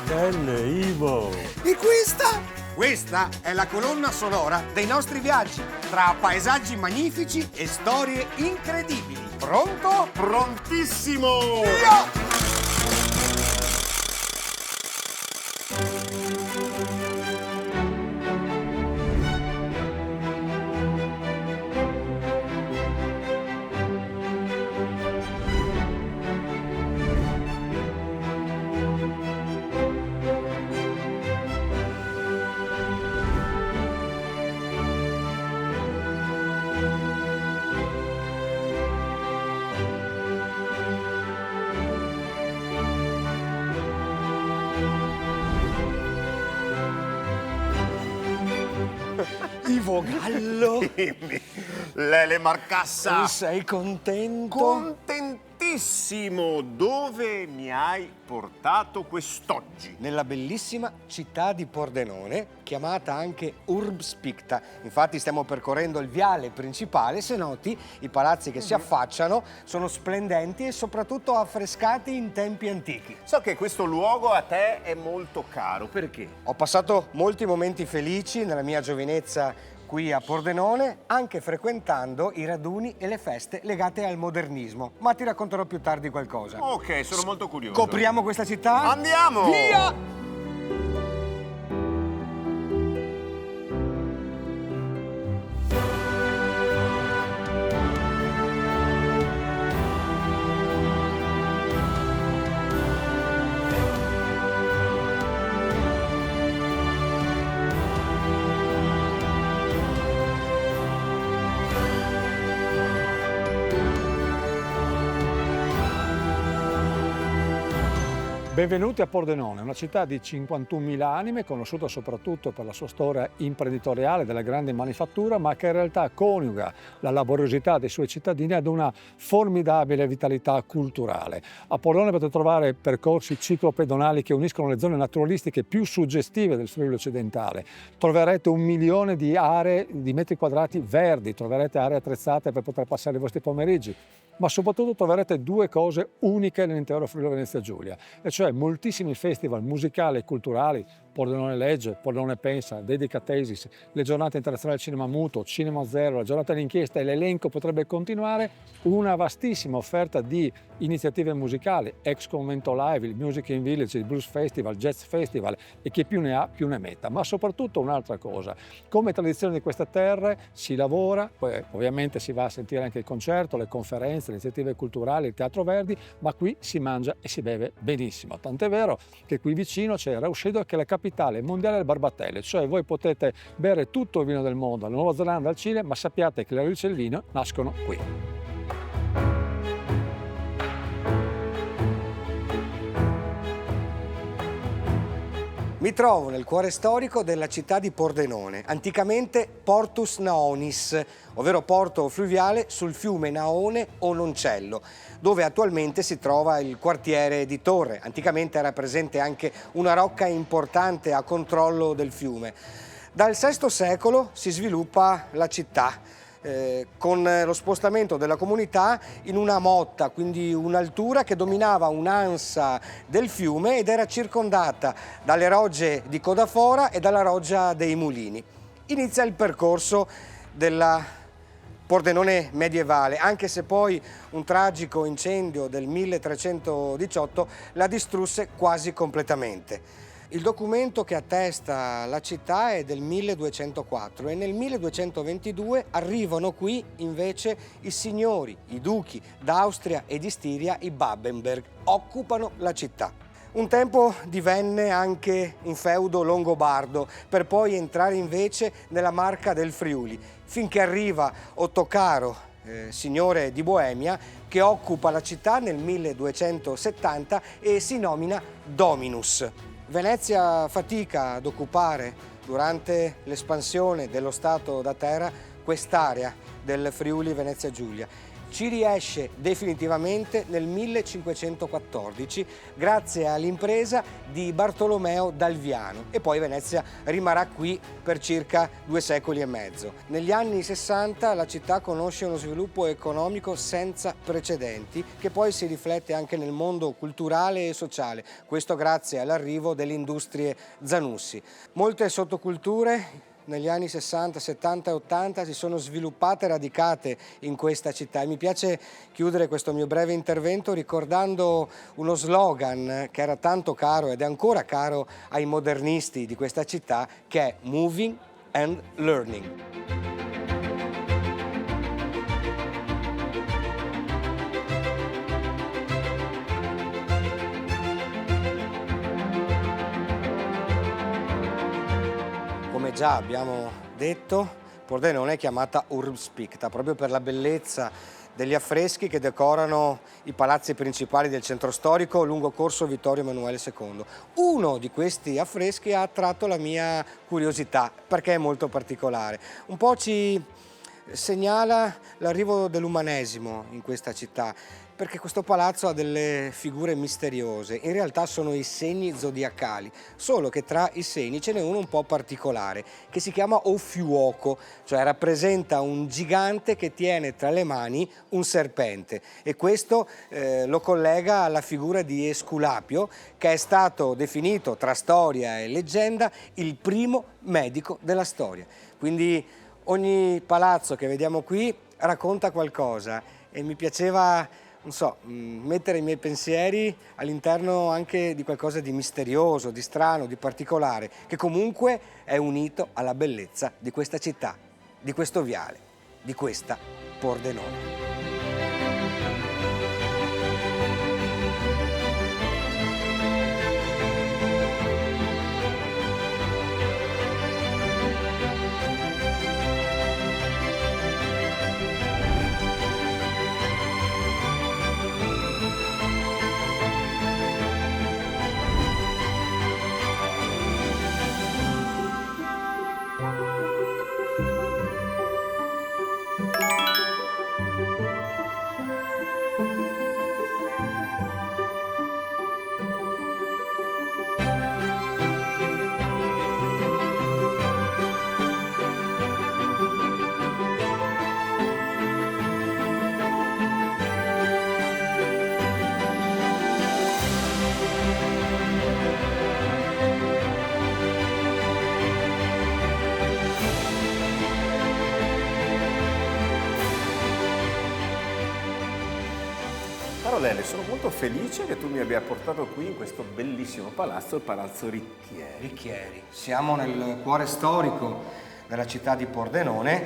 Belle, Ivo! E questa? Questa è la colonna sonora dei nostri viaggi, tra paesaggi magnifici e storie incredibili. Pronto? Prontissimo! Via! Ivo Gallo? Lele Marcassa! Sei contento? Contentissimo! Dove mi hai portato quest'oggi? Nella bellissima città di Pordenone, chiamata anche Urbs Picta. Infatti stiamo percorrendo il viale principale. Se noti, i palazzi che si affacciano sono splendenti e soprattutto affrescati in tempi antichi. So che questo luogo a te è molto caro. Perché? Ho passato molti momenti felici nella mia giovinezza qui a Pordenone, anche frequentando i raduni e le feste legate al modernismo. Ma ti racconterò più tardi qualcosa. Ok, sono molto curioso. Copriamo questa città? Andiamo! Via! Benvenuti a Pordenone, una città di 51.000 anime, conosciuta soprattutto per la sua storia imprenditoriale della grande manifattura, ma che in realtà coniuga la laboriosità dei suoi cittadini ad una formidabile vitalità culturale. A Pordenone potete trovare percorsi ciclopedonali che uniscono le zone naturalistiche più suggestive del Friuli occidentale. Troverete 1 milione di aree di metri quadrati verdi, troverete aree attrezzate per poter passare i vostri pomeriggi, ma soprattutto troverete 2 cose uniche nell'intero Friuli Venezia Giulia, e cioè moltissimi festival musicali e culturali, Pordenone Legge, Pordenone Pensa, Dedicatesis, le giornate internazionali del cinema muto, Cinema Zero, la giornata dell'inchiesta, e l'elenco potrebbe continuare, una vastissima offerta di iniziative musicali, ex Convento Live, il Music in Village, il Blues Festival, Jazz Festival, e chi più ne ha più ne metta. Ma soprattutto un'altra cosa, come tradizione di queste terre si lavora, poi ovviamente si va a sentire anche il concerto, le conferenze, le iniziative culturali, il Teatro Verdi, ma qui si mangia e si beve benissimo. Tant'è vero che qui vicino c'è Rauscedo, che è la capitale mondiale del barbatelle, cioè voi potete bere tutto il vino del mondo, dalla Nuova Zelanda al Cile, ma sappiate che le radici del vino nascono qui. Mi trovo nel cuore storico della città di Pordenone, anticamente Portus Naonis, ovvero porto fluviale sul fiume Naone o Noncello, dove attualmente si trova il quartiere di Torre. Anticamente era presente anche una rocca importante a controllo del fiume. Dal VI secolo si sviluppa la città, con lo spostamento della comunità in una motta, quindi un'altura che dominava un'ansa del fiume ed era circondata dalle rogge di Codafora e dalla roggia dei Mulini. Inizia il percorso della Pordenone medievale, anche se poi un tragico incendio del 1318 la distrusse quasi completamente. Il documento che attesta la città è del 1204 e nel 1222 arrivano qui invece i signori, i duchi d'Austria e di Stiria, i Babenberg, occupano la città. Un tempo divenne anche un feudo longobardo, per poi entrare invece nella Marca del Friuli, finché arriva Ottocaro, signore di Boemia, che occupa la città nel 1270 e si nomina Dominus. Venezia fatica ad occupare, durante l'espansione dello Stato da terra, quest'area del Friuli Venezia Giulia. ci riesce definitivamente nel 1514 grazie all'impresa di Bartolomeo d'Alviano e poi Venezia rimarrà qui per circa 2 secoli e mezzo. Negli anni 60 la città conosce uno sviluppo economico senza precedenti che poi si riflette anche nel mondo culturale e sociale, questo grazie all'arrivo delle industrie Zanussi. Molte sottoculture negli anni 60, 70 e 80 si sono sviluppate e radicate in questa città e mi piace chiudere questo mio breve intervento ricordando uno slogan che era tanto caro ed è ancora caro ai modernisti di questa città, che è Moving and Learning. Come già abbiamo detto, Pordenone è chiamata Urbs Picta proprio per la bellezza degli affreschi che decorano i palazzi principali del centro storico lungo corso Vittorio Emanuele II. Uno di questi affreschi ha attratto la mia curiosità perché è molto particolare. Un po' ci segnala l'arrivo dell'umanesimo in questa città, perché questo palazzo ha delle figure misteriose, in realtà sono i segni zodiacali, solo che tra i segni ce n'è uno un po' particolare, che si chiama Ofiuoco, cioè rappresenta un gigante che tiene tra le mani un serpente e questo lo collega alla figura di Esculapio, che è stato definito tra storia e leggenda il primo medico della storia. Quindi ogni palazzo che vediamo qui racconta qualcosa e mi piaceva, non so, mettere i miei pensieri all'interno anche di qualcosa di misterioso, di strano, di particolare, che comunque è unito alla bellezza di questa città, di questo viale, di questa Pordenone. Lele, sono molto felice che tu mi abbia portato qui in questo bellissimo palazzo, il Palazzo Ricchieri. Ricchieri. Siamo nel cuore storico della città di Pordenone.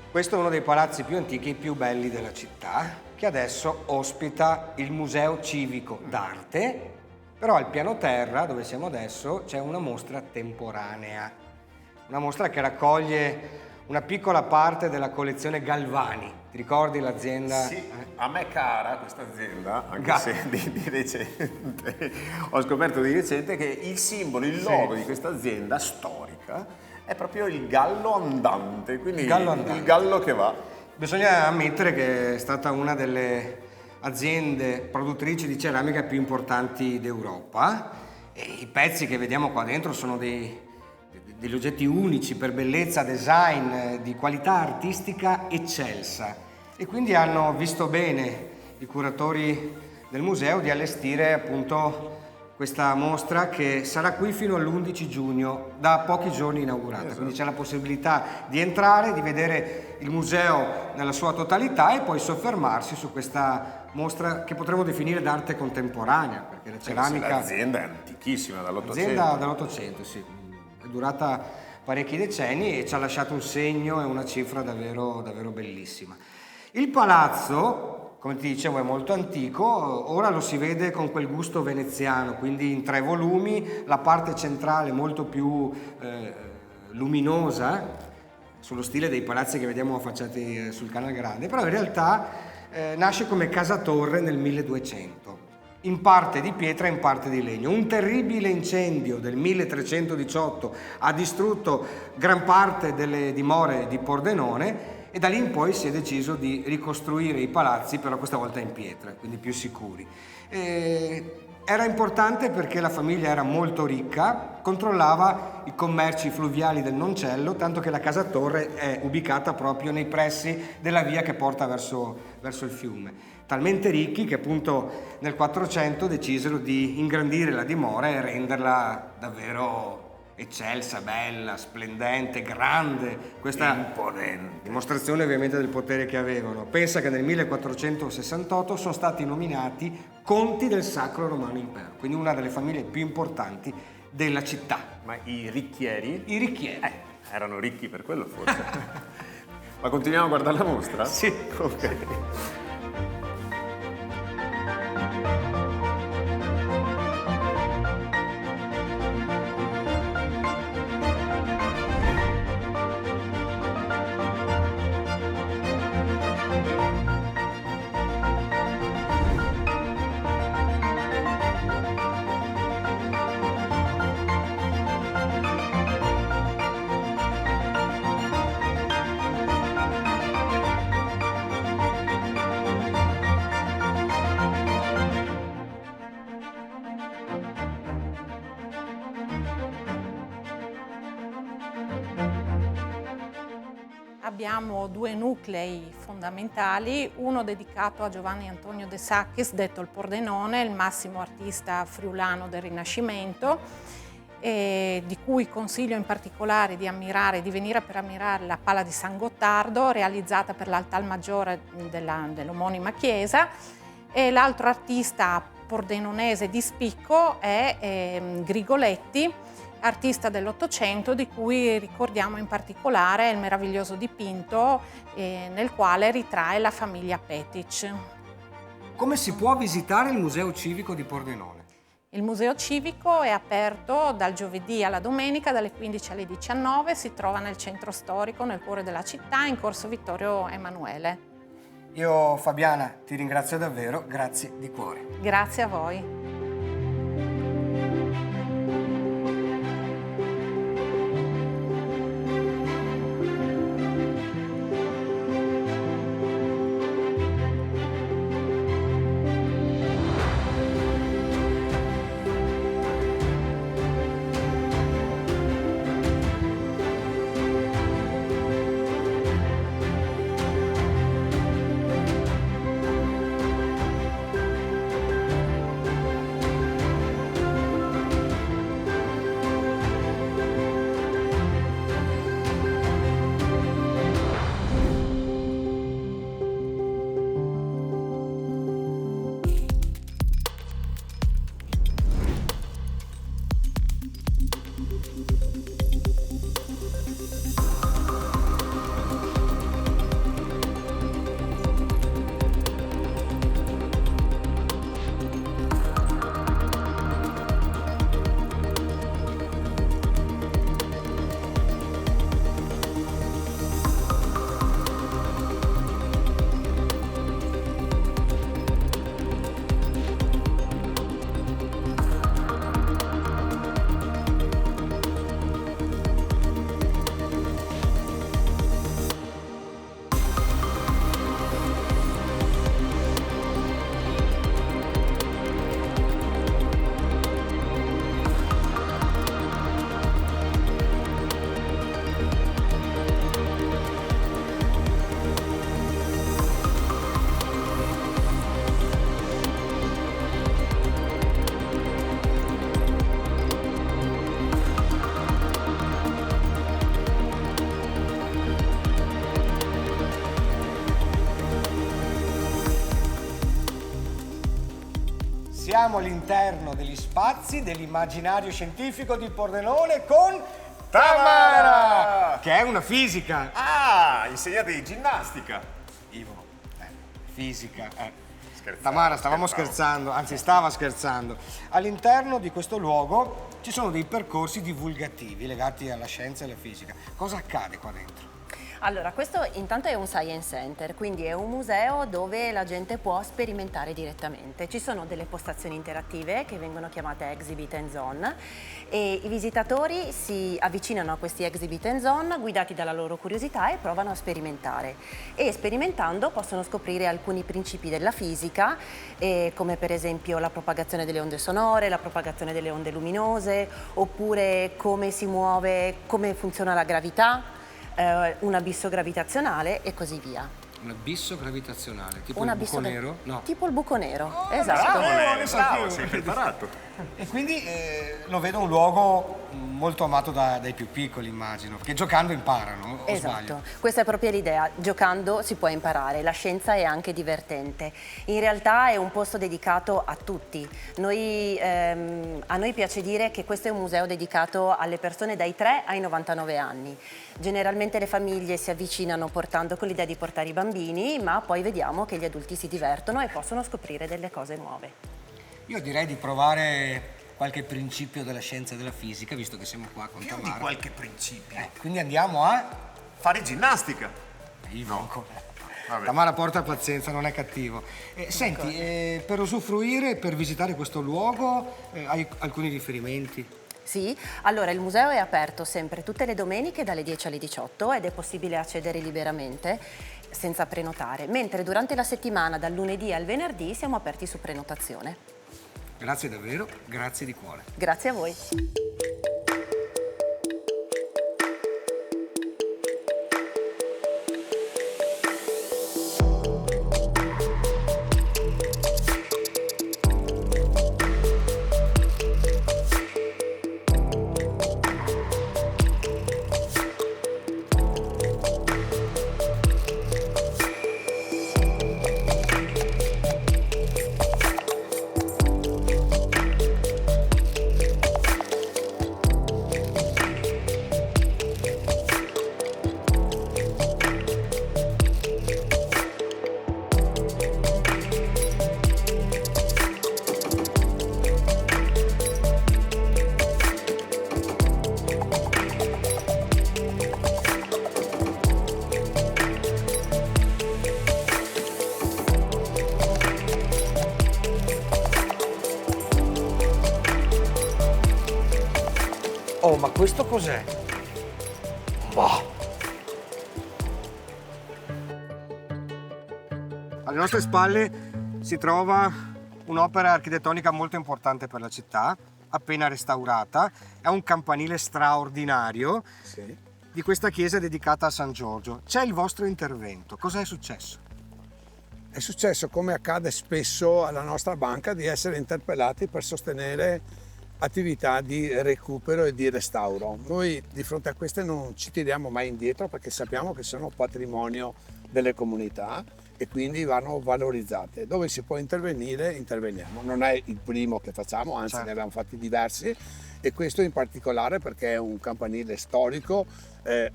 Questo è uno dei palazzi più antichi e più belli della città, che adesso ospita il Museo Civico d'Arte, però al piano terra, dove siamo adesso, c'è una mostra temporanea. Una mostra che raccoglie una piccola parte della collezione Galvani. Ti ricordi l'azienda? Sì, a me è cara questa azienda, anche se di recente ho scoperto di recente che il simbolo, il logo di questa azienda storica è proprio il gallo andante, quindi il gallo che va. Bisogna ammettere che è stata una delle aziende produttrici di ceramica più importanti d'Europa e i pezzi che vediamo qua dentro sono degli oggetti unici per bellezza, design, di qualità artistica eccelsa e quindi hanno visto bene i curatori del museo di allestire appunto questa mostra che sarà qui fino all'11 giugno, da pochi giorni inaugurata. Esatto. Quindi c'è la possibilità di entrare, di vedere il museo nella sua totalità e poi soffermarsi su questa mostra che potremmo definire d'arte contemporanea, perché la ceramica... L'azienda è antichissima, dall'800. L'azienda dall'800, sì. È durata parecchi decenni e ci ha lasciato un segno e una cifra davvero, davvero bellissima. Il palazzo, come ti dicevo, è molto antico, ora lo si vede con quel gusto veneziano, quindi in 3 volumi, la parte centrale molto più luminosa, sullo stile dei palazzi che vediamo affacciati sul Canal Grande, però in realtà nasce come casa torre nel 1200. In parte di pietra e in parte di legno. Un terribile incendio del 1318 ha distrutto gran parte delle dimore di Pordenone e da lì in poi si è deciso di ricostruire i palazzi, però questa volta in pietra, quindi più sicuri. Era importante perché la famiglia era molto ricca, controllava i commerci fluviali del Noncello, tanto che la casa torre è ubicata proprio nei pressi della via che porta verso il fiume. Talmente ricchi che appunto nel 400 decisero di ingrandire la dimora e renderla davvero eccelsa, bella, splendente, grande. Questa Imponente. dimostrazione ovviamente del potere che avevano. Pensa che nel 1468 sono stati nominati conti del Sacro Romano Impero, quindi una delle famiglie più importanti della città. Ma i ricchieri? I ricchieri. Erano ricchi per quello forse. Ma continuiamo a guardare la mostra? Sì. Ok. Abbiamo due nuclei fondamentali, uno dedicato a Giovanni Antonio De Sacchis, detto il Pordenone, il massimo artista friulano del Rinascimento, di cui consiglio in particolare di venire per ammirare la Pala di San Gottardo, realizzata per l'altar maggiore dell'omonima chiesa, e l'altro artista pordenonese di spicco è Grigoletti, artista dell'Ottocento, di cui ricordiamo in particolare il meraviglioso dipinto nel quale ritrae la famiglia Petic. Come si può visitare il Museo Civico di Pordenone? Il Museo Civico è aperto dal giovedì alla domenica dalle 15 alle 19, si trova nel centro storico, nel cuore della città, in corso Vittorio Emanuele. Io, Fabiana, ti ringrazio davvero, grazie di cuore. Grazie a voi. Siamo all'interno degli spazi dell'immaginario scientifico di Pordenone con Tamara, che è una fisica. Ah, insegnante di ginnastica. Ivo, fisica. Scherzavo, Tamara, stavamo scherzando, anzi stava scherzando. All'interno di questo luogo ci sono dei percorsi divulgativi legati alla scienza e alla fisica. Cosa accade qua dentro? Allora, questo intanto è un science center, quindi è un museo dove la gente può sperimentare direttamente. Ci sono delle postazioni interattive che vengono chiamate exhibit and zone e i visitatori si avvicinano a questi exhibit and zone guidati dalla loro curiosità e provano a sperimentare. E sperimentando possono scoprire alcuni principi della fisica, come per esempio la propagazione delle onde sonore, la propagazione delle onde luminose, oppure come si muove, come funziona la gravità, un abisso gravitazionale e così via. Un abisso gravitazionale, tipo Un il abisso buco nero? No. Tipo il buco nero, esatto. Bravo, sei preparato. E quindi lo vedo un luogo molto amato dai più piccoli, immagino, perché giocando imparano, o Esatto, sbaglio? questa è proprio l'idea, giocando si può imparare, la scienza è anche divertente. In realtà è un posto dedicato a tutti. A noi piace dire che questo è un museo dedicato alle persone dai 3 ai 99 anni. Generalmente le famiglie si avvicinano portando con l'idea di portare i bambini, ma poi vediamo che gli adulti si divertono e possono scoprire delle cose nuove. Io direi di provare qualche principio della scienza e della fisica, visto che siamo qua con Più di Tamara. qualche principio. Quindi andiamo a... Fare ginnastica. Io no. Vabbè. Tamara porta pazienza, non è cattivo. Senti, per usufruire, per visitare questo luogo, hai alcuni riferimenti? Sì, allora il museo è aperto sempre tutte le domeniche dalle 10 alle 18 ed è possibile accedere liberamente senza prenotare, mentre durante la settimana dal lunedì al venerdì siamo aperti su prenotazione. Grazie davvero, grazie di cuore. Grazie a voi. Oh, ma questo cos'è? Boh. Alle nostre spalle si trova un'opera architettonica molto importante per la città, appena restaurata. È un campanile straordinario di questa chiesa dedicata a San Giorgio. C'è il vostro intervento. Cosa è successo? È successo, come accade spesso alla nostra banca, di essere interpellati per sostenere attività di recupero e di restauro. Noi di fronte a queste non ci tiriamo mai indietro perché sappiamo che sono patrimonio delle comunità e quindi vanno valorizzate. Dove si può intervenire, interveniamo. Non è il primo che facciamo, anzi Certo. ne abbiamo fatti diversi, e questo in particolare perché è un campanile storico,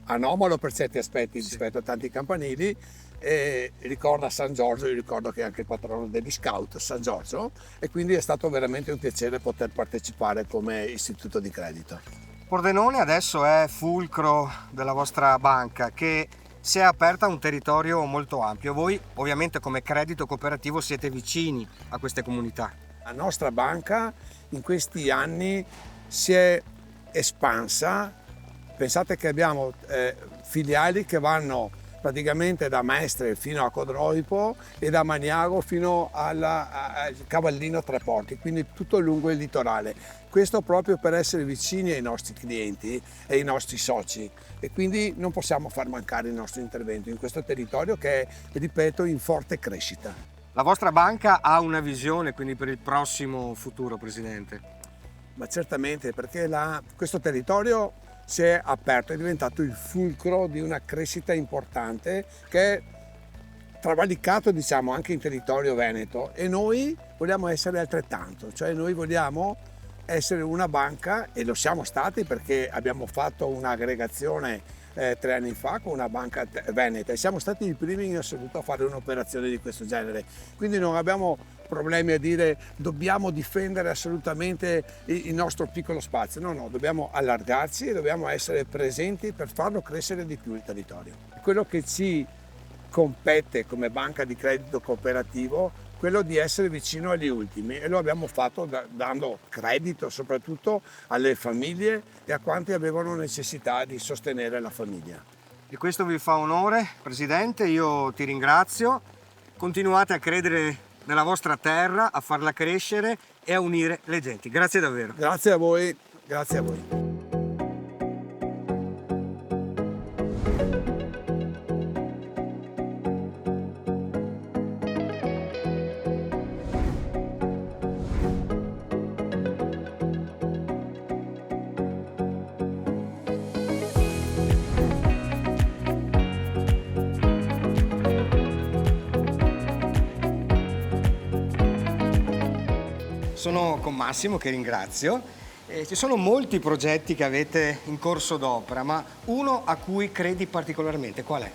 anomalo per certi aspetti rispetto a tanti campanili, e ricorda San Giorgio. Io ricordo che è anche il patrono degli scout San Giorgio, e quindi è stato veramente un piacere poter partecipare come istituto di credito. Pordenone adesso è fulcro della vostra banca, che si è aperta a un territorio molto ampio. Voi ovviamente come credito cooperativo siete vicini a queste comunità. La nostra banca in questi anni si è espansa. Pensate che abbiamo filiali che vanno praticamente da Mestre fino a Codroipo e da Maniago fino al Cavallino Tre Porti, quindi tutto lungo il litorale. Questo proprio per essere vicini ai nostri clienti e ai nostri soci, e quindi non possiamo far mancare il nostro intervento in questo territorio che è, ripeto, in forte crescita. La vostra banca ha una visione quindi per il prossimo futuro, Presidente? Ma certamente, perché questo territorio si è aperto, è diventato il fulcro di una crescita importante che è travalicato, diciamo, anche in territorio veneto, e noi vogliamo essere altrettanto, cioè noi vogliamo essere una banca, e lo siamo stati perché abbiamo fatto un'aggregazione 3 anni fa con una banca veneta e siamo stati i primi in assoluto a fare un'operazione di questo genere. Quindi non abbiamo problemi a dire dobbiamo difendere assolutamente il nostro piccolo spazio. No, dobbiamo allargarci e dobbiamo essere presenti per farlo crescere di più il territorio. Quello che ci compete come banca di credito cooperativo, quello di essere vicino agli ultimi, e lo abbiamo fatto dando credito soprattutto alle famiglie e a quanti avevano necessità di sostenere la famiglia. E questo vi fa onore, Presidente, io ti ringrazio. Continuate a credere nella vostra terra, a farla crescere e a unire le genti. Grazie davvero. Grazie a voi, grazie a voi. Sono con Massimo, che ringrazio. Ci sono molti progetti che avete in corso d'opera, ma uno a cui credi particolarmente, qual è?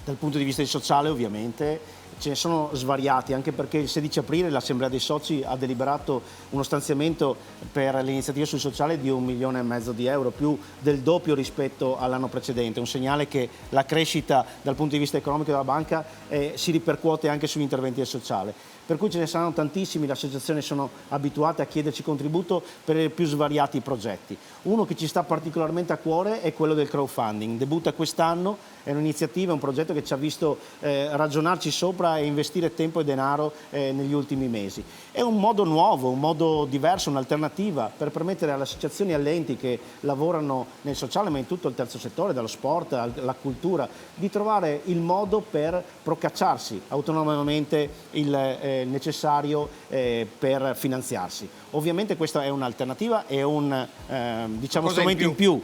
Dal punto di vista sociale ovviamente ce ne sono svariati, anche perché il 16 aprile l'Assemblea dei Soci ha deliberato uno stanziamento per l'iniziativa sul sociale di 1,5 milioni di euro, più del doppio rispetto all'anno precedente, un segnale che la crescita dal punto di vista economico della banca si ripercuote anche sugli interventi del sociale. Per cui ce ne saranno tantissimi, le associazioni sono abituate a chiederci contributo per i più svariati progetti. Uno che ci sta particolarmente a cuore è quello del crowdfunding, debutta quest'anno, è un'iniziativa, un progetto che ci ha visto ragionarci sopra e investire tempo e denaro negli ultimi mesi. È un modo nuovo, un modo diverso, un'alternativa per permettere alle associazioni e agli enti che lavorano nel sociale, ma in tutto il terzo settore, dallo sport alla cultura, di trovare il modo per procacciarsi autonomamente il necessario per finanziarsi. Ovviamente questa è un'alternativa, è un strumento in più.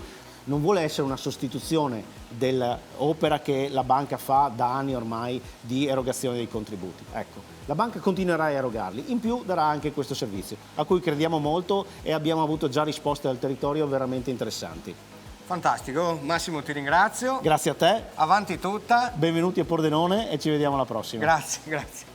Non vuole essere una sostituzione dell'opera che la banca fa da anni ormai di erogazione dei contributi. Ecco, la banca continuerà a erogarli, in più darà anche questo servizio, a cui crediamo molto e abbiamo avuto già risposte dal territorio veramente interessanti. Fantastico, Massimo, ti ringrazio. Grazie a te. Avanti tutta. Benvenuti a Pordenone e ci vediamo alla prossima. Grazie, grazie.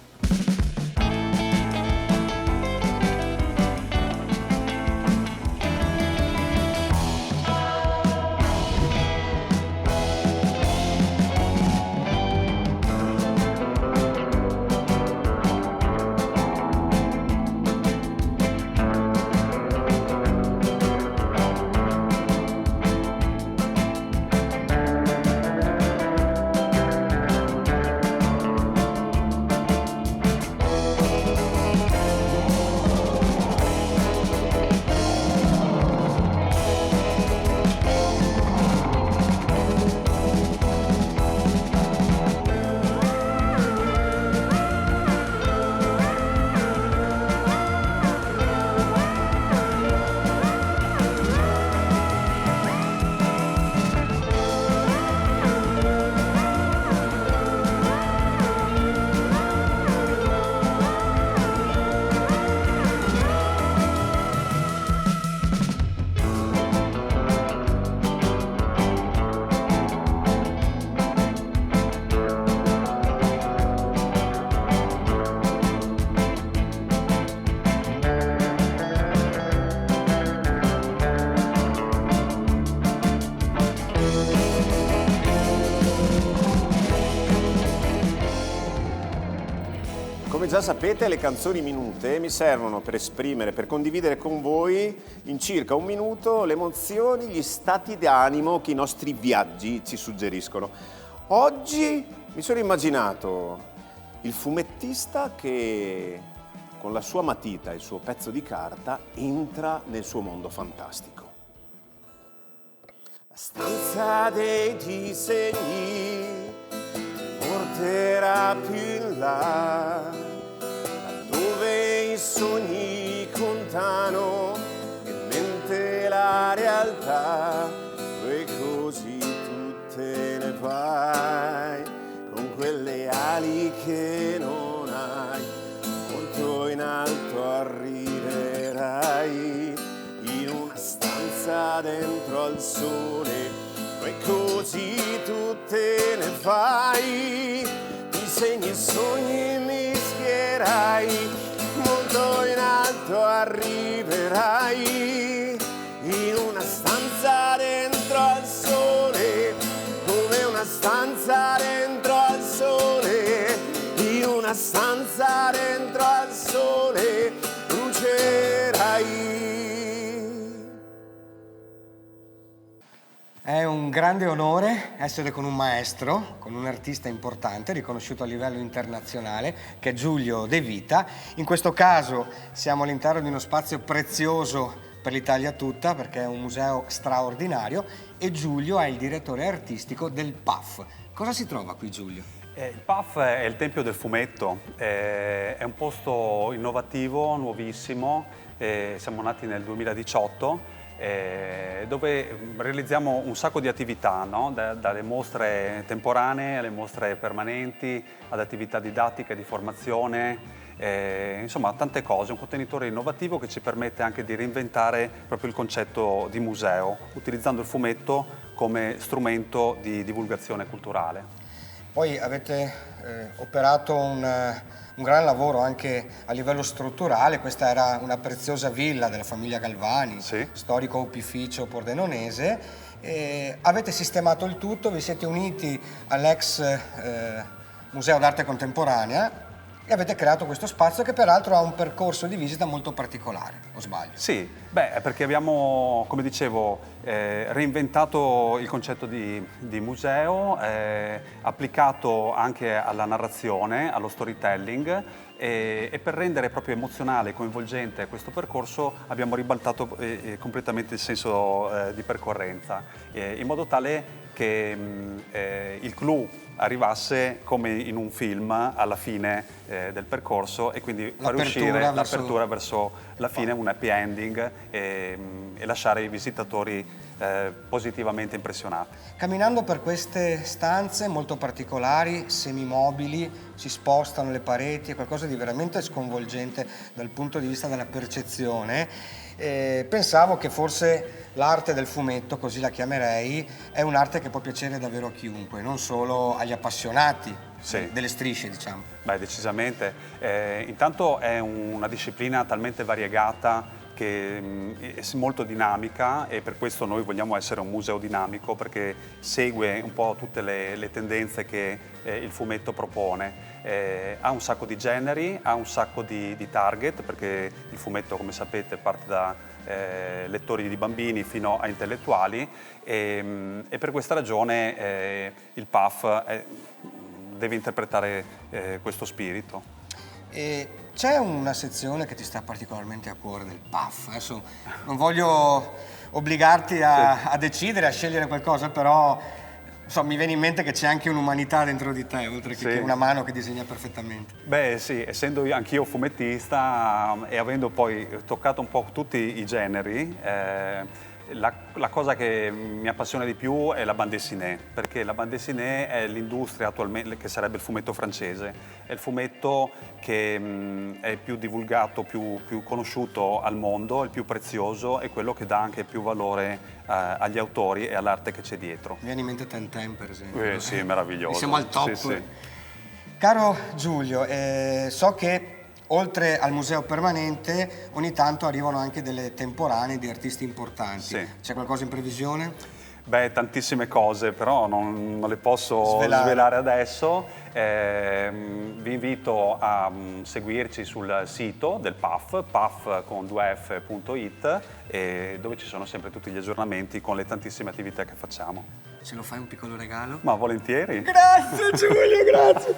Come già sapete, le canzoni minute mi servono per esprimere, per condividere con voi in circa un minuto le emozioni, gli stati d'animo che i nostri viaggi ci suggeriscono. Oggi mi sono immaginato il fumettista che con la sua matita e il suo pezzo di carta entra nel suo mondo fantastico. La stanza dei disegni porterà più in là, laddove i sogni contano in mente la realtà, e così tu te ne vai con quelle ali che non hai, molto in alto arriverai in una stanza dentro al sole, e così tu te ne fai, disegni e sogni mischierai, molto in alto arriverai, in una stanza dentro al sole, come una stanza dentro al sole, in una stanza dentro al sole, brucerai. È un grande onore essere con un maestro, con un artista importante, riconosciuto a livello internazionale, che è Giulio De Vita. In questo caso siamo all'interno di uno spazio prezioso per l'Italia tutta, perché è un museo straordinario, e Giulio è il direttore artistico del PAF. Cosa si trova qui, Giulio? Il PAF è il Tempio del Fumetto, è un posto innovativo, nuovissimo, siamo nati nel 2018, dove realizziamo un sacco di attività, no? Dalle mostre temporanee alle mostre permanenti, ad attività didattiche, di formazione, insomma tante cose, un contenitore innovativo che ci permette anche di reinventare proprio il concetto di museo, utilizzando il fumetto come strumento di divulgazione culturale. Poi avete operato un gran lavoro anche a livello strutturale. Questa era una preziosa villa della famiglia Galvani, sì, storico opificio pordenonese. Avete sistemato il tutto, vi siete uniti all'ex Museo d'Arte Contemporanea e avete creato questo spazio che peraltro ha un percorso di visita molto particolare, o sbaglio? Sì, perché abbiamo, come dicevo, reinventato il concetto di museo, applicato anche alla narrazione, allo storytelling, e per rendere proprio emozionale e coinvolgente questo percorso abbiamo ribaltato completamente il senso di percorrenza, in modo tale che il clou arrivasse come in un film alla fine del percorso e quindi far uscire l'apertura verso la fine, un happy ending e lasciare i visitatori positivamente impressionati. Camminando per queste stanze molto particolari, semimobili, si spostano le pareti, è qualcosa di veramente sconvolgente dal punto di vista della percezione. Pensavo che forse l'arte del fumetto, così la chiamerei, è un'arte che può piacere davvero a chiunque, non solo agli appassionati delle strisce, diciamo. Decisamente. Intanto è una disciplina talmente variegata che è molto dinamica e per questo noi vogliamo essere un museo dinamico, perché segue un po' tutte le tendenze che il fumetto propone. Ha un sacco di generi, ha un sacco di target, perché il fumetto, come sapete, parte da lettori di bambini fino a intellettuali e per questa ragione il PAF deve interpretare questo spirito. E c'è una sezione che ti sta particolarmente a cuore del PAF. Adesso non voglio obbligarti a decidere, a scegliere qualcosa, però mi viene in mente che c'è anche un'umanità dentro di te, oltre che una mano che disegna perfettamente. Sì, essendo anch'io fumettista e avendo poi toccato un po' tutti i generi, la cosa che mi appassiona di più è la bande dessinée, perché la bande dessinée è l'industria attualmente, che sarebbe il fumetto francese, è il fumetto che è più divulgato, più conosciuto al mondo, il più prezioso, è quello che dà anche più valore agli autori e all'arte che c'è dietro. Mi viene in mente Tintin, per esempio. Sì, è meraviglioso. Siamo al top. Sì. Caro Giulio, so che oltre al museo permanente, ogni tanto arrivano anche delle temporanee di artisti importanti. Sì. C'è qualcosa in previsione? Tantissime cose, però non le posso svelare adesso. Vi invito a seguirci sul sito del PAF, paf.it, dove ci sono sempre tutti gli aggiornamenti con le tantissime attività che facciamo. Ce lo fai un piccolo regalo? Ma volentieri. Grazie Giulio, grazie.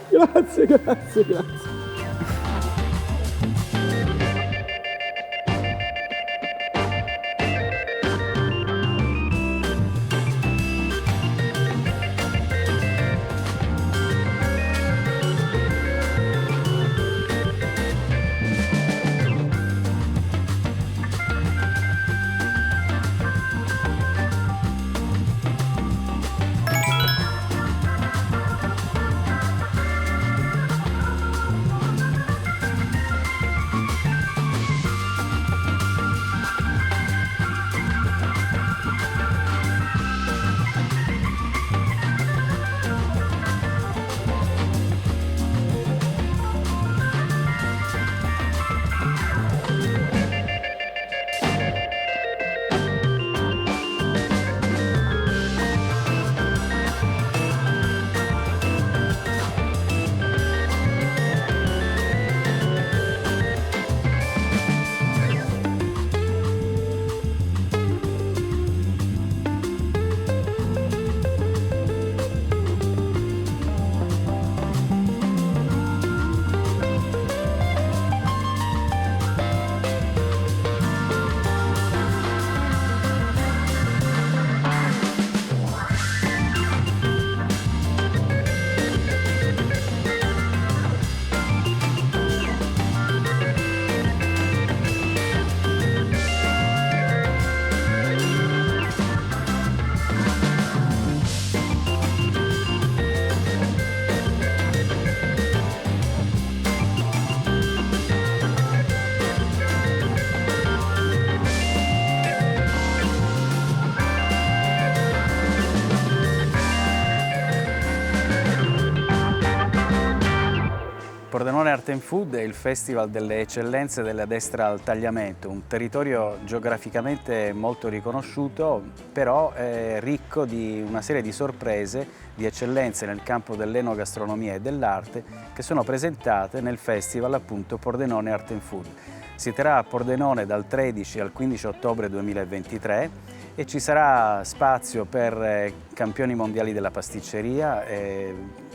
Art and Food è il festival delle eccellenze della destra al tagliamento, un territorio geograficamente molto riconosciuto, però ricco di una serie di sorprese, di eccellenze nel campo dell'enogastronomia e dell'arte che sono presentate nel festival appunto Pordenone Art and Food. Si terrà a Pordenone dal 13 al 15 ottobre 2023 e ci sarà spazio per campioni mondiali della pasticceria,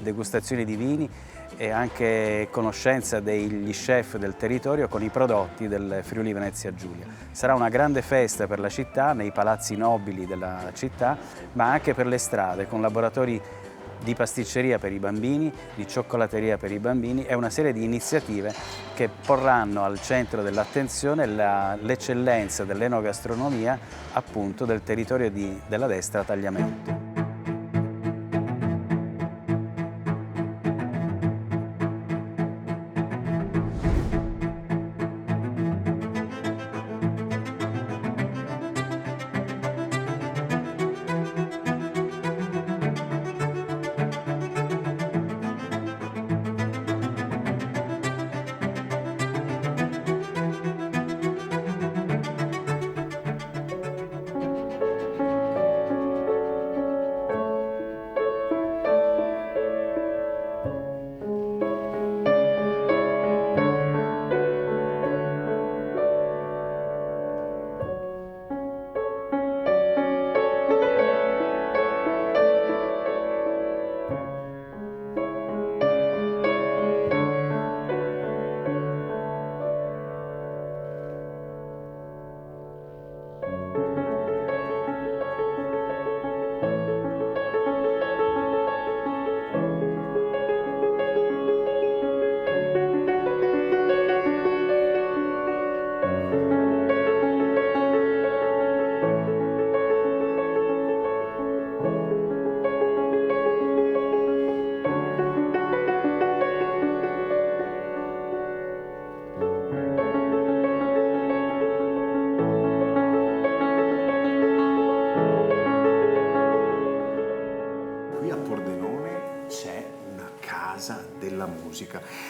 degustazioni di vini e anche conoscenza degli chef del territorio con i prodotti del Friuli Venezia Giulia. Sarà una grande festa per la città, nei palazzi nobili della città, ma anche per le strade, con laboratori di pasticceria per i bambini, di cioccolateria per i bambini e una serie di iniziative che porranno al centro dell'attenzione l'eccellenza dell'enogastronomia appunto del territorio della destra Tagliamento.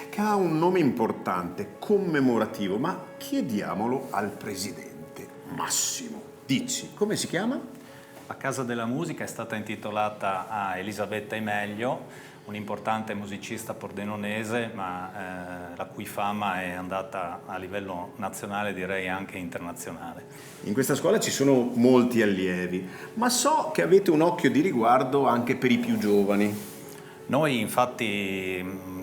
Che ha un nome importante, commemorativo, ma chiediamolo al presidente Massimo. Dici, come si chiama? La Casa della Musica è stata intitolata a Elisabetta Emeglio, un'importante musicista pordenonese, ma la cui fama è andata a livello nazionale, direi anche internazionale. In questa scuola ci sono molti allievi, ma so che avete un occhio di riguardo anche per i più giovani. Noi infatti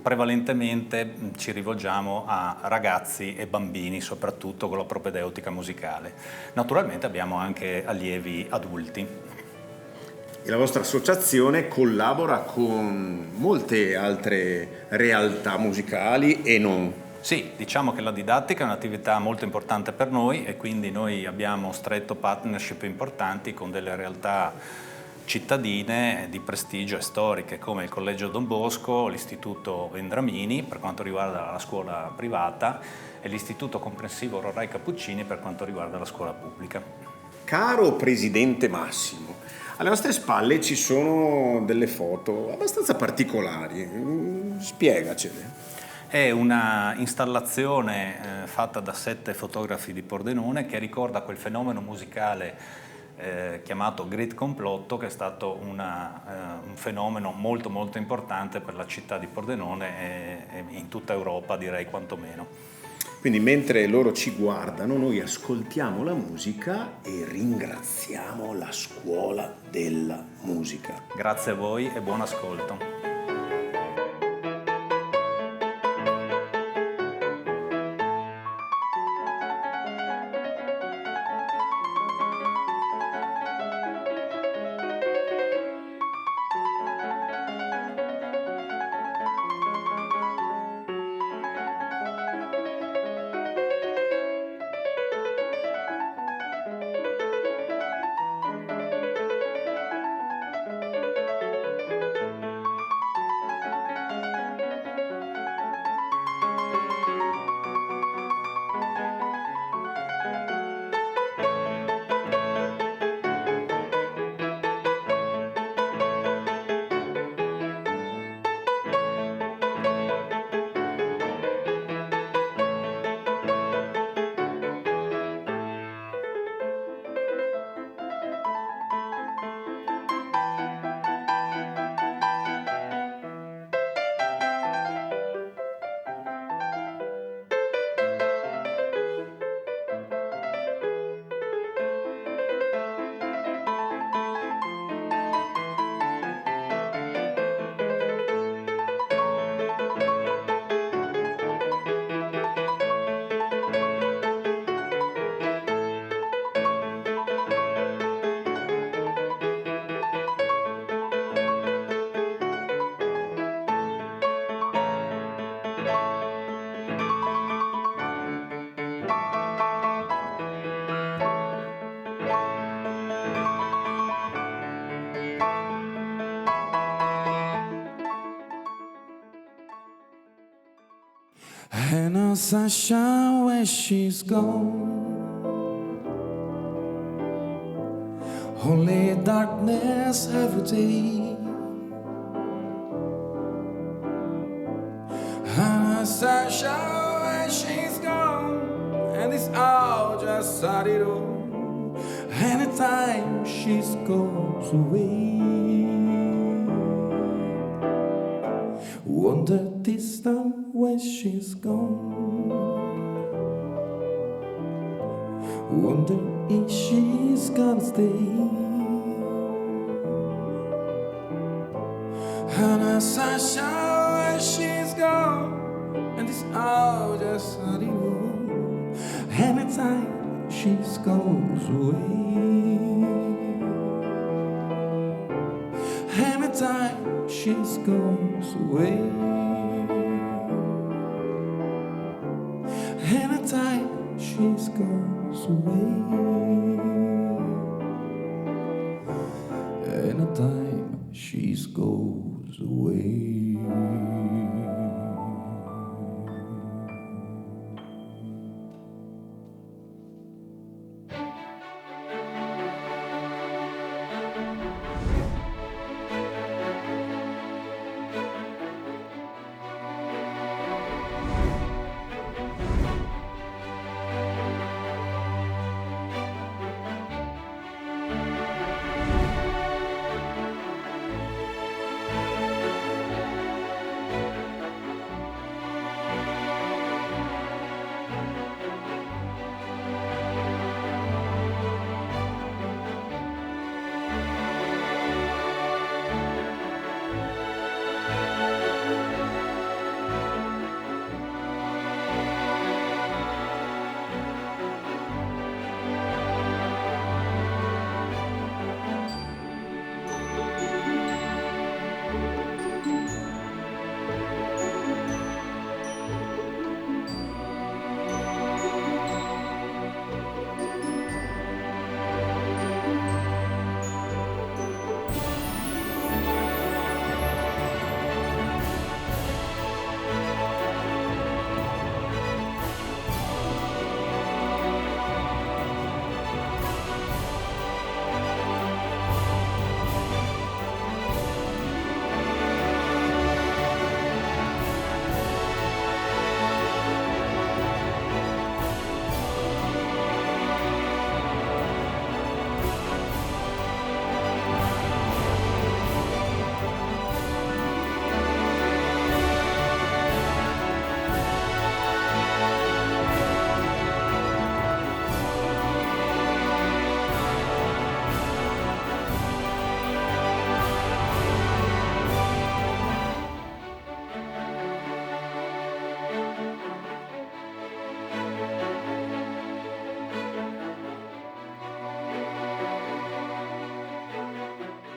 prevalentemente ci rivolgiamo a ragazzi e bambini, soprattutto con la propedeutica musicale. Naturalmente abbiamo anche allievi adulti. E la vostra associazione collabora con molte altre realtà musicali e non. Sì, diciamo che la didattica è un'attività molto importante per noi e quindi noi abbiamo stretto partnership importanti con delle realtà cittadine di prestigio e storiche come il Collegio Don Bosco, l'Istituto Vendramini per quanto riguarda la scuola privata e l'Istituto Comprensivo Rorai Cappuccini per quanto riguarda la scuola pubblica. Caro Presidente Massimo, alle vostre spalle ci sono delle foto abbastanza particolari, spiegacele. È una installazione fatta da 7 fotografi di Pordenone che ricorda quel fenomeno musicale chiamato Great Complotto, che è stato un fenomeno molto molto importante per la città di Pordenone e in tutta Europa, direi quantomeno. Quindi mentre loro ci guardano, noi ascoltiamo la musica e ringraziamo la Scuola della Musica. Grazie a voi e buon ascolto. sunshine when she's gone. Only darkness every day. And sunshine when she's gone, and it's all just a little. Anytime she goes away, wonder this time when she's gone. Wonder if she's gonna stay. And a sunshine when she's gone, and it's all just a little. Anytime she goes away, anytime she goes away, anytime she goes away, anytime she goes away.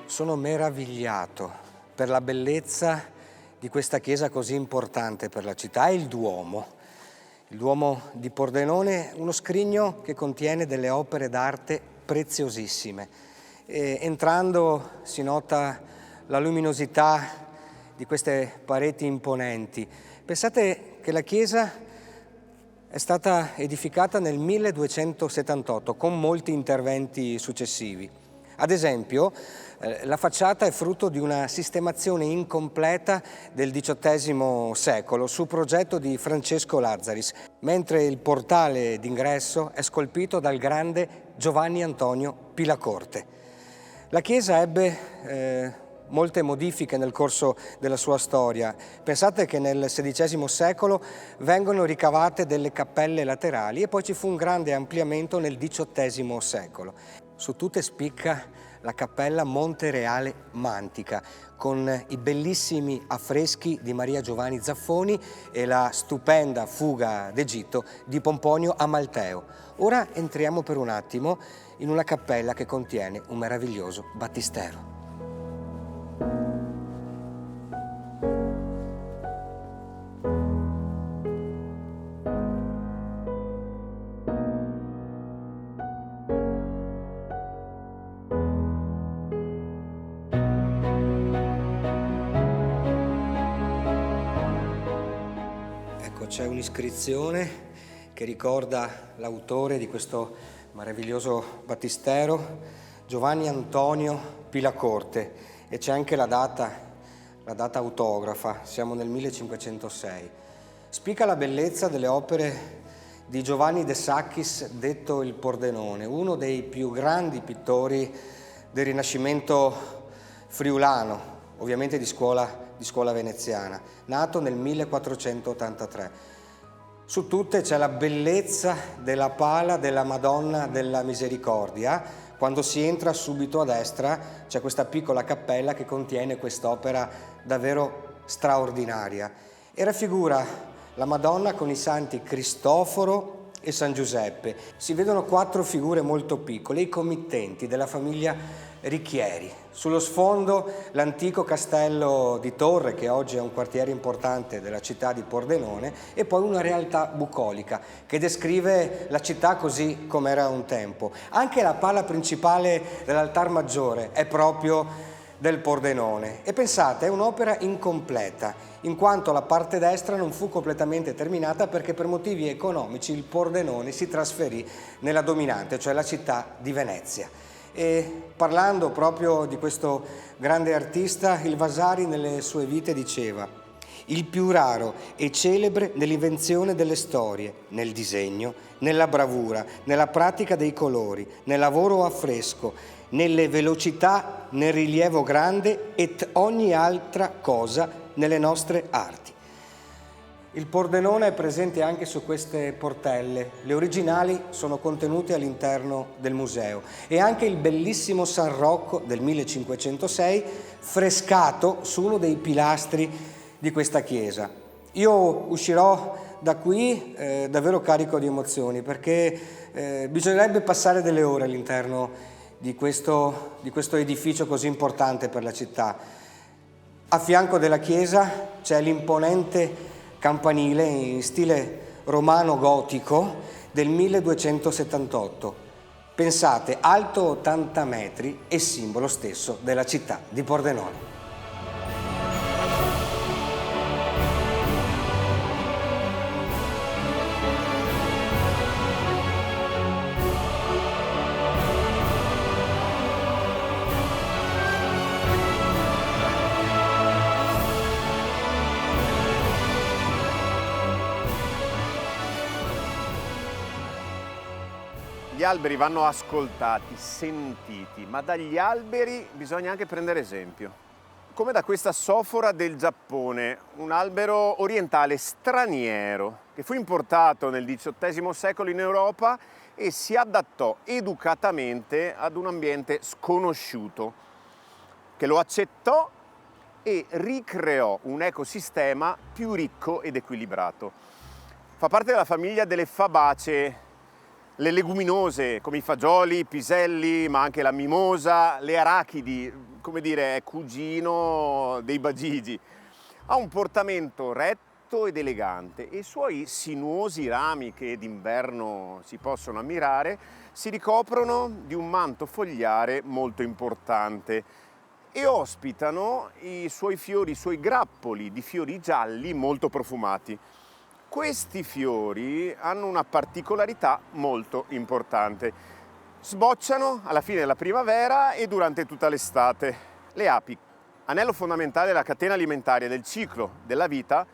Sono meravigliato per la bellezza di questa chiesa così importante per la città. È il Duomo di Pordenone, uno scrigno che contiene delle opere d'arte preziosissime. Entrando si nota la luminosità di queste pareti imponenti. Pensate che la chiesa è stata edificata nel 1278 con molti interventi successivi. Ad esempio, la facciata è frutto di una sistemazione incompleta del XVIII secolo su progetto di Francesco Lazzaris, mentre il portale d'ingresso è scolpito dal grande Giovanni Antonio Pilacorte. La chiesa ebbe molte modifiche nel corso della sua storia. Pensate che nel XVI secolo vengono ricavate delle cappelle laterali e poi ci fu un grande ampliamento nel XVIII secolo. Su tutte spicca la cappella Montereale Mantica, con i bellissimi affreschi di Maria Giovanni Zaffoni e la stupenda fuga d'Egitto di Pomponio Amalteo. Ora entriamo per un attimo in una cappella che contiene un meraviglioso battistero. c'è un'iscrizione che ricorda l'autore di questo meraviglioso battistero, Giovanni Antonio Pilacorte, e c'è anche la data autografa, siamo nel 1506. Spiega la bellezza delle opere di Giovanni de Sacchis, detto il Pordenone, uno dei più grandi pittori del Rinascimento friulano, ovviamente di scuola veneziana, nato nel 1483. Su tutte c'è la bellezza della pala della Madonna della Misericordia. Quando si entra subito a destra c'è questa piccola cappella che contiene quest'opera davvero straordinaria e raffigura la Madonna con i santi Cristoforo e San Giuseppe. Si vedono 4 figure molto piccole, i committenti della famiglia Ricchieri. Sullo sfondo l'antico castello di Torre, che oggi è un quartiere importante della città di Pordenone, e poi una realtà bucolica che descrive la città così com'era un tempo. Anche la pala principale dell'altar maggiore è proprio del Pordenone e pensate, è un'opera incompleta in quanto la parte destra non fu completamente terminata perché per motivi economici il Pordenone si trasferì nella dominante, cioè la città di Venezia. E parlando proprio di questo grande artista, il Vasari nelle sue vite diceva: il più raro e celebre nell'invenzione delle storie, nel disegno, nella bravura, nella pratica dei colori, nel lavoro a fresco, nelle velocità, nel rilievo grande et ogni altra cosa nelle nostre arti. Il Pordenone è presente anche su queste portelle. Le originali sono contenute all'interno del museo e anche il bellissimo San Rocco del 1506 frescato su uno dei pilastri di questa chiesa. Io uscirò da qui davvero carico di emozioni perché bisognerebbe passare delle ore all'interno di questo edificio così importante per la città. A fianco della chiesa c'è l'imponente campanile in stile romano-gotico del 1278. Pensate, alto 80 metri e simbolo stesso della città di Pordenone. Gli alberi vanno ascoltati, sentiti, ma dagli alberi bisogna anche prendere esempio. Come da questa sofora del Giappone, un albero orientale straniero che fu importato nel XVIII secolo in Europa e si adattò educatamente ad un ambiente sconosciuto, che lo accettò e ricreò un ecosistema più ricco ed equilibrato. Fa parte della famiglia delle fabacee, le leguminose come i fagioli, i piselli, ma anche la mimosa, le arachidi, come dire, è cugino dei bagigi. Ha un portamento retto ed elegante e i suoi sinuosi rami, che d'inverno si possono ammirare, si ricoprono di un manto fogliare molto importante e ospitano i suoi fiori, i suoi grappoli di fiori gialli molto profumati. Questi fiori hanno una particolarità molto importante. Sbocciano alla fine della primavera e durante tutta l'estate. Le api, anello fondamentale della catena alimentare del ciclo della vita,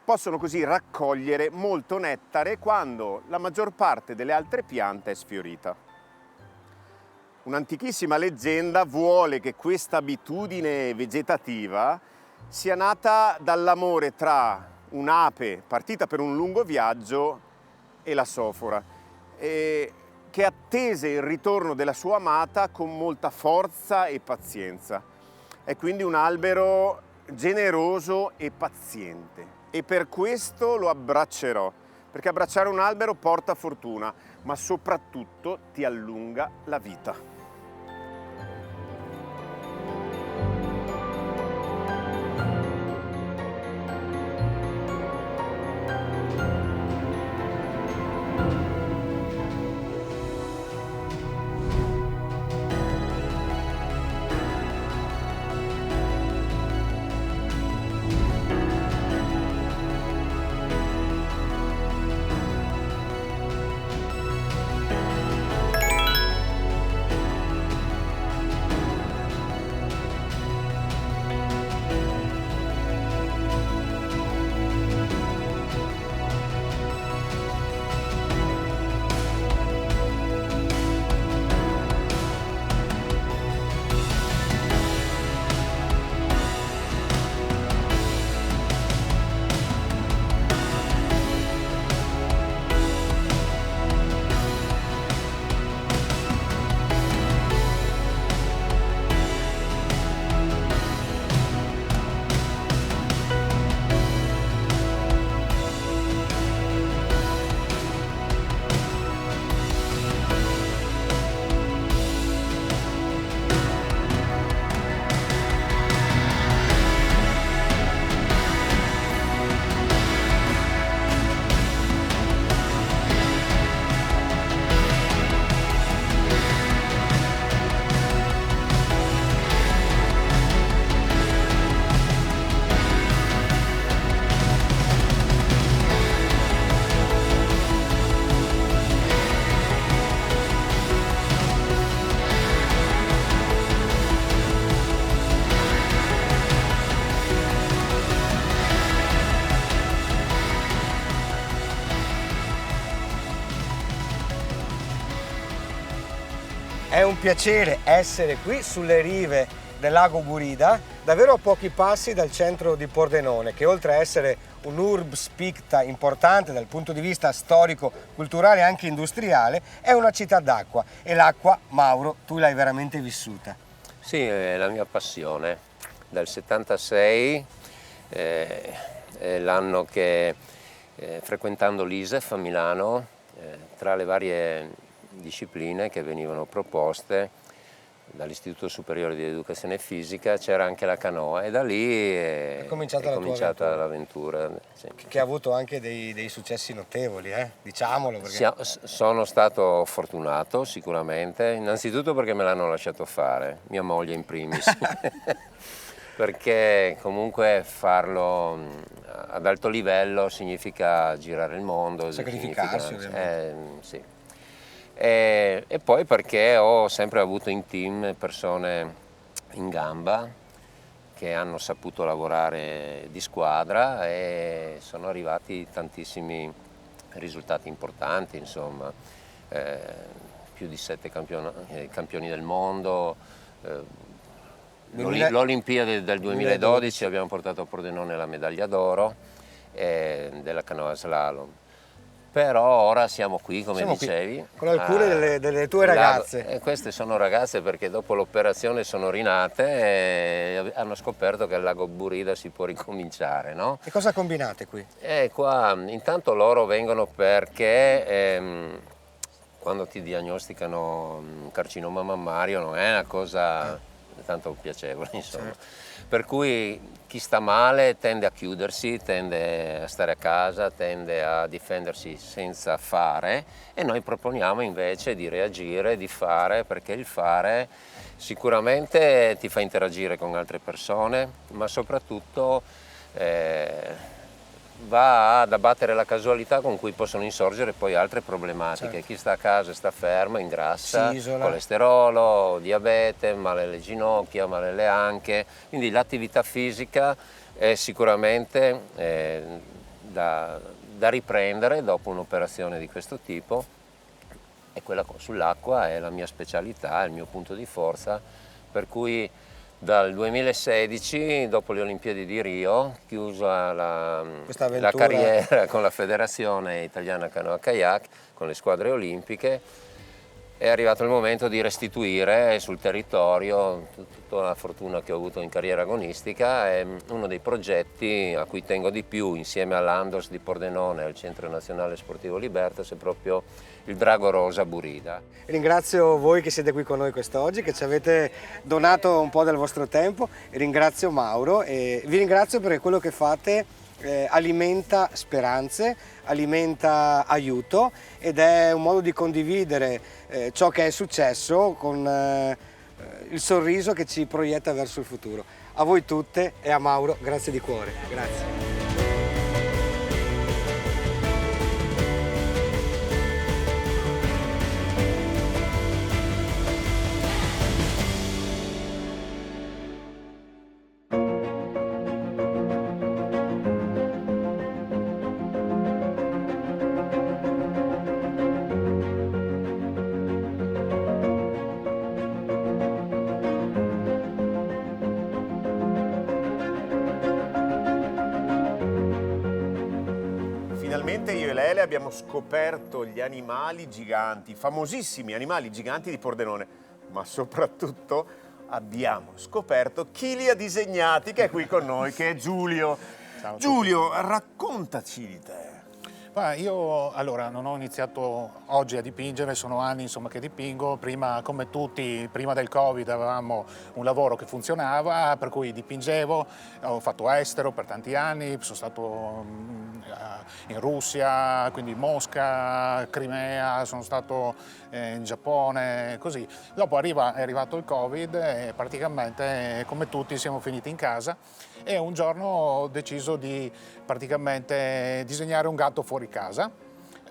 possono così raccogliere molto nettare quando la maggior parte delle altre piante è sfiorita. Un'antichissima leggenda vuole che questa abitudine vegetativa sia nata dall'amore tra un'ape partita per un lungo viaggio e la sofora, che attese il ritorno della sua amata con molta forza e pazienza. È quindi un albero generoso e paziente e per questo lo abbraccerò, perché abbracciare un albero porta fortuna, ma soprattutto ti allunga la vita. È un piacere essere qui sulle rive del lago Burida, davvero a pochi passi dal centro di Pordenone, che oltre a essere un urbs picta importante dal punto di vista storico, culturale e anche industriale, è una città d'acqua. E l'acqua, Mauro, tu l'hai veramente vissuta. Sì, è la mia passione. Dal 76 è l'anno che frequentando l'ISEF a Milano, tra le varie discipline che venivano proposte dall'Istituto Superiore di Educazione Fisica, c'era anche la canoa e da lì è cominciata l'avventura. Sì. Che ha avuto anche dei successi notevoli, diciamolo. Perché... Sono stato fortunato sicuramente, innanzitutto perché me l'hanno lasciato fare, mia moglie in primis, perché comunque farlo ad alto livello significa girare il mondo, sacrificarsi ovviamente. Sì. E poi perché ho sempre avuto in team persone in gamba che hanno saputo lavorare di squadra e sono arrivati tantissimi risultati importanti, insomma, più di 7 campioni del mondo, l'Olimpiade del 2012 abbiamo portato a Pordenone la medaglia d'oro della canoa slalom. Però ora siamo qui, come dicevi. Con alcune delle tue ragazze. E queste sono ragazze perché dopo l'operazione sono rinate e hanno scoperto che al lago Burida si può ricominciare, no? E cosa combinate qui? Qua intanto loro vengono perché quando ti diagnosticano un carcinoma mammario non è una cosa tanto piacevole, insomma. Certo. Per cui chi sta male tende a chiudersi, tende a stare a casa, tende a difendersi senza fare e noi proponiamo invece di reagire, di fare, perché il fare sicuramente ti fa interagire con altre persone, ma soprattutto va ad abbattere la casualità con cui possono insorgere poi altre problematiche. Certo. Chi sta a casa sta fermo, ingrassa, colesterolo, diabete, male alle ginocchia, male alle anche, quindi l'attività fisica è sicuramente da riprendere dopo un'operazione di questo tipo e quella sull'acqua è la mia specialità, è il mio punto di forza, per cui dal 2016, dopo le Olimpiadi di Rio, chiusa la carriera con la Federazione Italiana Canoa Kayak, con le squadre olimpiche, è arrivato il momento di restituire sul territorio tutta la fortuna che ho avuto in carriera agonistica. È uno dei progetti a cui tengo di più, insieme all'Andos di Pordenone e al Centro Nazionale Sportivo Libertas, è proprio il Drago Rosa Burida. Ringrazio voi che siete qui con noi quest'oggi, che ci avete donato un po' del vostro tempo, ringrazio Mauro e vi ringrazio perché quello che fate alimenta speranze, alimenta aiuto ed è un modo di condividere ciò che è successo con il sorriso che ci proietta verso il futuro. A voi tutte e a Mauro grazie di cuore. Grazie. Finalmente io e Lele abbiamo scoperto gli animali giganti, famosissimi animali giganti di Pordenone, ma soprattutto abbiamo scoperto chi li ha disegnati, che è qui con noi, che è Giulio. Ciao Giulio, raccontaci di te. Io allora non ho iniziato oggi a dipingere, sono anni insomma che dipingo, prima come tutti, prima del Covid avevamo un lavoro che funzionava, per cui dipingevo, ho fatto estero per tanti anni, sono stato in Russia, quindi Mosca, Crimea, sono stato in Giappone, così. Dopo è arrivato il Covid e praticamente come tutti siamo finiti in casa e un giorno ho deciso di praticamente disegnare un gatto fuori casa.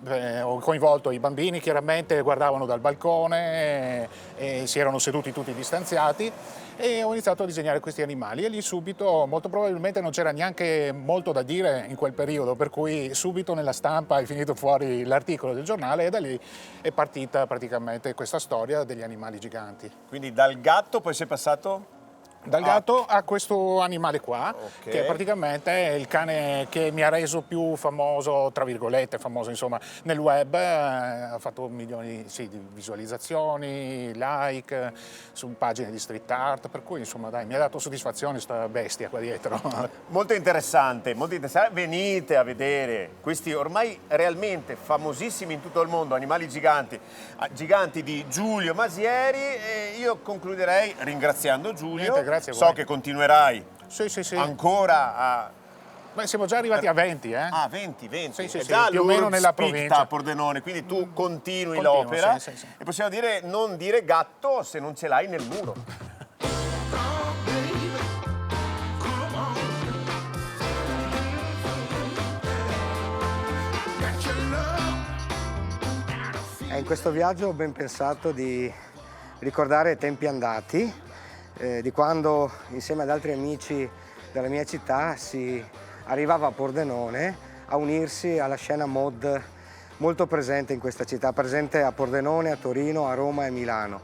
ho coinvolto i bambini, chiaramente guardavano dal balcone e si erano seduti tutti distanziati e ho iniziato a disegnare questi animali e lì subito, molto probabilmente non c'era neanche molto da dire in quel periodo, per cui subito nella stampa è finito fuori l'articolo del giornale e da lì è partita praticamente questa storia degli animali giganti. Quindi dal gatto poi sei passato? Dal gatto a questo animale qua, che praticamente è il cane che mi ha reso più famoso, tra virgolette, famoso insomma, nel web, ha fatto milioni di visualizzazioni, like, su pagine di street art, per cui insomma dai, mi ha dato soddisfazione sta bestia qua dietro. Molto interessante, molto interessante. Venite a vedere questi ormai realmente famosissimi in tutto il mondo animali giganti, giganti di Giulio Masieri, e io concluderei ringraziando Giulio. Grazie a so voi. che continuerai ancora a... Beh, siamo già arrivati a 20, eh? Ah, 20. Sì, È già più o meno nella provincia. a Pordenone, quindi tu continui l'opera. Sì. E possiamo dire, non dire gatto se non ce l'hai nel muro. È in questo viaggio ho ben pensato di ricordare tempi andati, di quando insieme ad altri amici della mia città si arrivava a Pordenone a unirsi alla scena mod molto presente in questa città, presente a Pordenone, a Torino, a Roma e Milano.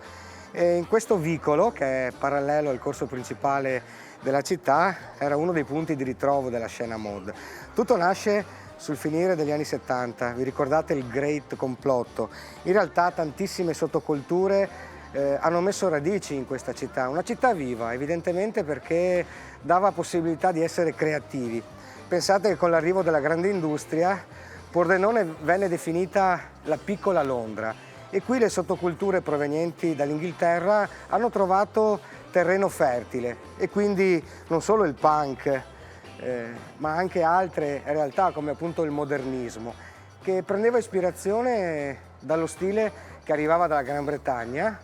E in questo vicolo, che è parallelo al corso principale della città, era uno dei punti di ritrovo della scena mod. Tutto nasce sul finire degli anni 70, vi ricordate il Great Complotto? In realtà tantissime sottoculture hanno messo radici in questa città, una città viva evidentemente perché dava possibilità di essere creativi. Pensate che con l'arrivo della grande industria Pordenone venne definita la piccola Londra e qui le sottoculture provenienti dall'Inghilterra hanno trovato terreno fertile e quindi non solo il punk ma anche altre realtà come appunto il modernismo, che prendeva ispirazione dallo stile che arrivava dalla Gran Bretagna,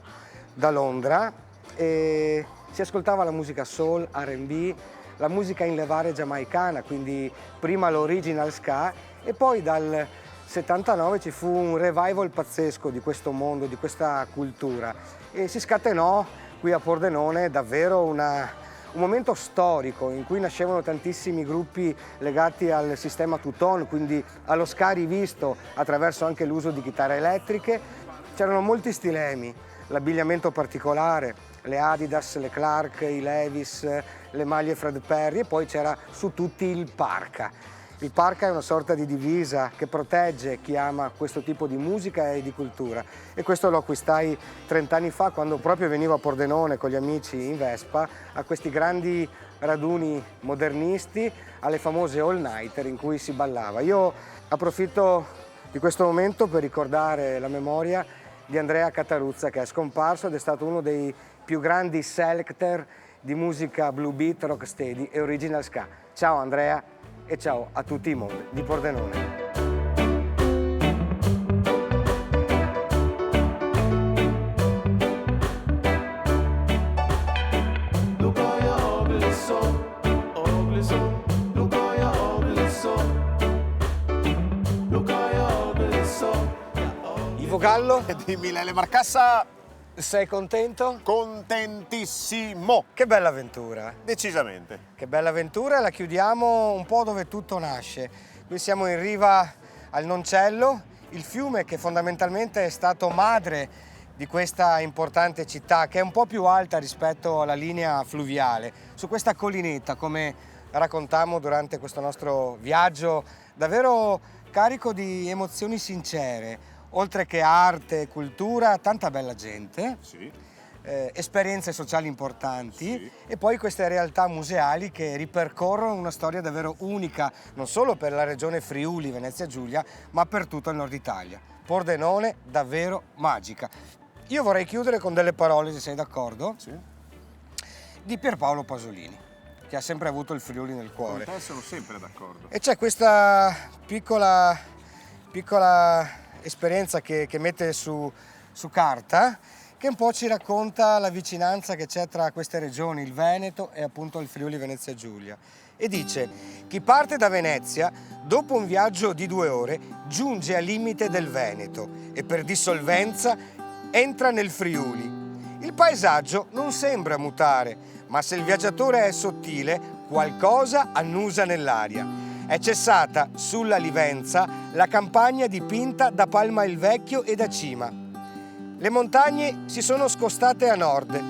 da Londra, e si ascoltava la musica soul, R&B, la musica in levare giamaicana, quindi prima l'original ska e poi dal 79 ci fu un revival pazzesco di questo mondo, di questa cultura e si scatenò qui a Pordenone davvero un momento storico in cui nascevano tantissimi gruppi legati al sistema two-tone, quindi allo ska rivisto attraverso anche l'uso di chitarre elettriche. C'erano molti stilemi, l'abbigliamento particolare, le Adidas, le Clark, i Levi's, le maglie Fred Perry e poi c'era su tutti il parka. Il parka è una sorta di divisa che protegge chi ama questo tipo di musica e di cultura e questo lo acquistai 30 anni fa quando proprio venivo a Pordenone con gli amici in Vespa a questi grandi raduni modernisti, alle famose all-nighter in cui si ballava. Io approfitto di questo momento per ricordare la memoria di Andrea Cataruzza che è scomparso ed è stato uno dei più grandi selector di musica blue beat, rocksteady e original ska. Ciao Andrea e ciao a tutti i mod di Pordenone. Ivo Gallo di Milele Marcassa. Sei contento? Contentissimo. Che bella avventura. Decisamente. Che bella avventura, la chiudiamo un po' dove tutto nasce. Qui siamo in riva al Noncello, il fiume che fondamentalmente è stato madre di questa importante città, che è un po' più alta rispetto alla linea fluviale. Su questa collinetta, come raccontammo durante questo nostro viaggio, davvero carico di emozioni sincere. Oltre che arte, cultura, tanta bella gente, esperienze sociali importanti e poi queste realtà museali che ripercorrono una storia davvero unica, non solo per la regione Friuli, Venezia Giulia, ma per tutto il nord Italia. Pordenone davvero magica. Io vorrei chiudere con delle parole, se sei d'accordo, di Pierpaolo Pasolini, che ha sempre avuto il Friuli nel cuore. Con te sono sempre d'accordo. E c'è questa piccola esperienza che mette su carta che un po' ci racconta la vicinanza che c'è tra queste regioni, il Veneto e appunto il Friuli Venezia Giulia. E dice: chi parte da Venezia, dopo un viaggio di 2 ore, giunge al limite del Veneto e per dissolvenza entra nel Friuli. Il paesaggio non sembra mutare, ma se il viaggiatore è sottile, qualcosa annusa nell'aria. È cessata sulla Livenza la campagna dipinta da Palma il Vecchio e da Cima. Le montagne si sono scostate a nord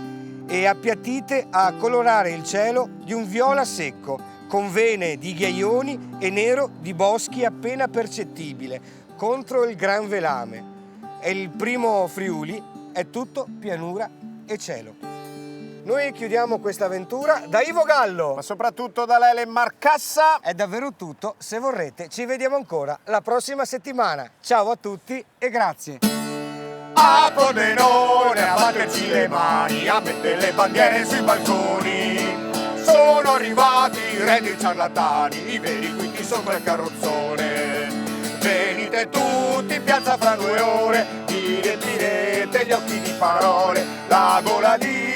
e appiattite a colorare il cielo di un viola secco, con vene di ghiaioni e nero di boschi appena percettibile contro il gran velame. E il primo Friuli è tutto pianura e cielo. Noi chiudiamo questa avventura da Ivo Gallo, ma soprattutto da Lele Marcassa. È davvero tutto. Se vorrete ci vediamo ancora la prossima settimana. Ciao a tutti e grazie. A Pordenone a batterci le mani, a mettere le bandiere sui balconi. Sono arrivati i re dei ciarlatani, i veri quinti sopra il carrozzone. Venite tutti in piazza fra 2 ore, vi riempirete gli occhi di parole, la gola di